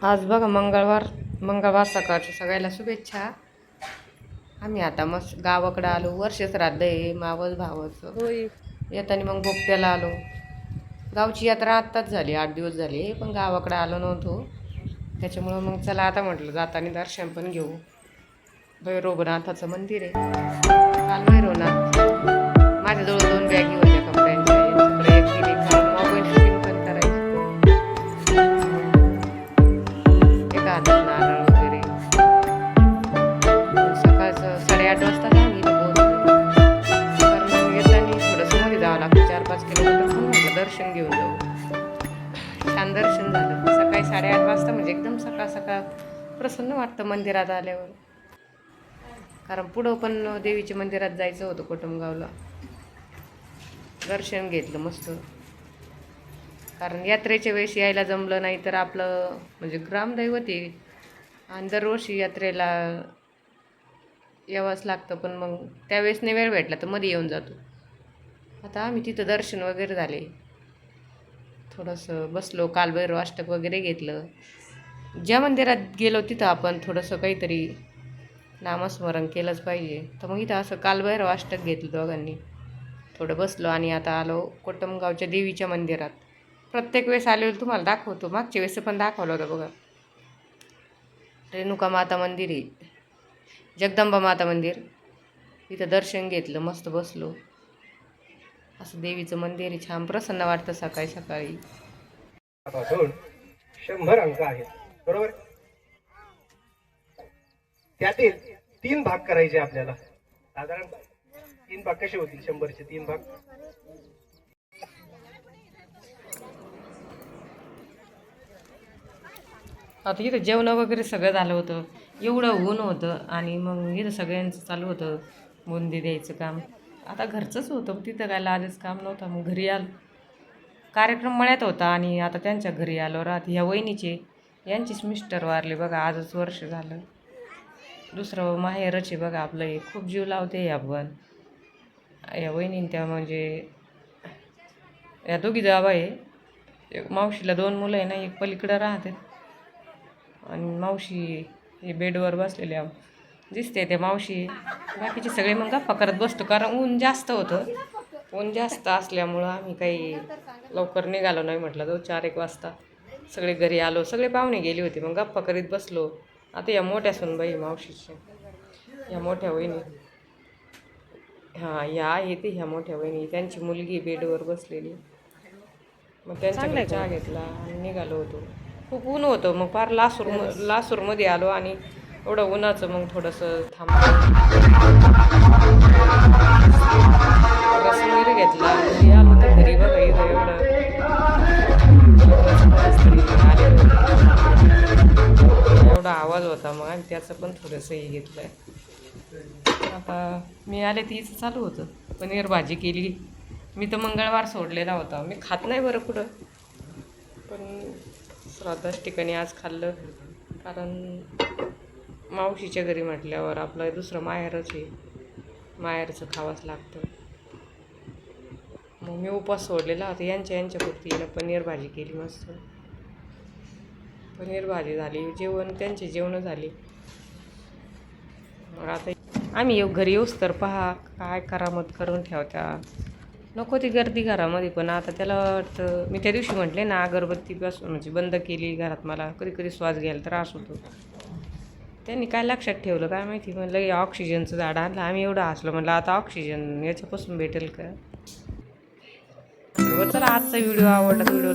आज बघा मंगळवार सकाळच्या सगळ्याला शुभेच्छा. आम्ही आता मस्त गावाकडे आलो. वर्ष श्राद्ध आहे मावस भावाचं. होय. येताना मग बोगट्याला आलो. गावची यात्रा आत्ताच झाली, 8 दिवस झाले, पण गावाकडे आलो नव्हतो. त्याच्यामुळं मग चला आता म्हटलं जाताना दर्शन पण घेऊ. भैरवनाथाचं मंदिर आहे. काल भैरवनाथ माझ्याजवळ 2 बॅगी होत्या कपड्यांच्या. यांच्याकडे एक दिली, काल मोबाईल शूटिंग पण करायची. एका हातात नारळ वगैरे. सकाळचं 8:30 वाजता आम्ही इथं पोहोचलो. कारण येताना थोडंसं मध्ये जावं लागतं, 4-5 किलोमीटर. पण म्हटलं दर्शन घेऊन जाऊ. छान दर्शन झालं. सकाळी 8:30 वाजता म्हणजे एकदम सकाळ प्रसन्न वाटतं मंदिरात आल्यावर. कारण पुढं पण देवीच्या मंदिरात जायचं होतं कोटमगावला. दर्शन घेतलं मस्त. कारण यात्रेच्या वेळेस यायला जमलं नाही तर आपलं म्हणजे ग्रामदैवत आहे आणि दरवर्षी यात्रेला यावंच लागतं. पण मग त्यावेळेस नाही वेळ भेटला तर मध्ये येऊन जातो. आता आम्ही तिथं दर्शन वगैरे झाले. थोडंसं बसलो, कालभैरव अष्टक वगैरे घेतलं. ज्या मंदिरात गेलो तिथं आपण थोडंसं काहीतरी नामस्मरण केलंच पाहिजे. तर मग इथं असं कालभैरव अष्टक घेतलं दोघांनी. थोडं बसलो आणि आता आलो कोटमगावच्या देवीच्या मंदिरात. प्रत्येक वेळेस आलेलं तुम्हाला दाखवतो. मागच्या वेळेस पण दाखवलं होतं बघा. रेणुका माता मंदिर आहे, जगदंबा माता मंदिर. इथं दर्शन घेतलं, मस्त बसलो. असं देवीचं मंदिर आहे, छान प्रसन्न वाटतं सकाळी सकाळी. 100 अंक आहेत, बरोबर. त्यातील 3 भाग करायचे आपल्याला. साधारण 3 भाग कसे होतील? 100चे 3 भाग. आता इथं जेवण वगैरे सगळं झालं होतं. एवढं ऊन होतं आणि मग इथं सगळ्यांचं चालू होतं बुंदी द्यायचं काम. आता घरचंच होतं, तिथं काय लाजच काम नव्हतं. मग घरी आलो. कार्यक्रम मळ्यात होता आणि आता त्यांच्या घरी आलो. ह्या वहिनीचे यांचीच मिस्टर वारले बघा. आजच वर्ष झालं. दुसरं माहेरच आहे बघा आपलं. हे खूप जीव लावते या पण या वहिनीन. त्या म्हणजे या दोघी जावा आहे. एक मावशीला 2 मुलं आहे ना, एक पलीकडं राहते आणि मावशी हे बेडवर बसलेल्या दिसते त्या मावशी. बाकीचे सगळे मग गप्पा करत बसतो. कारण ऊन जास्त होतं. ऊन जास्त असल्यामुळं आम्ही काही लवकर निघालो नाही. म्हटलं तो 4-1 वाजता सगळे घरी आलो. सगळे पाहुणे गेले होते. मग गप्पा करीत बसलो. आता या मोठ्या सुनबाई मावशीच्या, ह्या मोठ्या वहिनी, हां ह्या आहे ते ह्या मोठ्या वहिनी, त्यांची मुलगी बेडवर बसलेली. मग त्यांच्याकडे चहा घेतला आणि निघालो होतो. खूप ऊन होतं. मग फार लासूरमध्ये आलो आणि एवढं उन्हाचं मग थोडंसं थांबलो. रस वगैरे घेतला. घरी आलो तर घरी बघा एवढं एवढा आवाज होता. मग आणि त्याचं पण थोडंसं हे घेतलं. आता मी आले तीच चालू होतं. पनीर भाजी केली. मी तर मंगळवार सोडलेला होता. मी खात नाही बरं कुठं, पण श्राद्धाच्या ठिकाणी आज खाल्लं. कारण मावशीच्या घरी म्हटल्यावर आपलं दुसरं माहेरच आहे. माहेरचं खावंच लागतं. मग मी उपवास सोडलेला होता. यांच्यापुरती पनीर भाजी केली मस्त. पनीर भाजी झाली. त्यांची जेवणं झाली. मग आता आम्ही घरी येऊस तर पहा काय करामत करून ठेवत्या. नको ती गर्दी घरामध्ये. पण आता त्याला वाटतं, मी त्या दिवशी म्हटले ना अगरबत्तीपासून म्हणजे बंद केली घरात. मला कधी श्वास घ्यायला त्रास होतो. त्यांनी काय लक्षात ठेवलं काय माहिती. म्हणलं ऑक्सिजनचं झाड आणलं. आम्ही एवढं हसलो. म्हणलं आता ऑक्सिजन याच्यापासून भेटेल का. चला आजचा व्हिडिओ आवडला. व्हिडिओ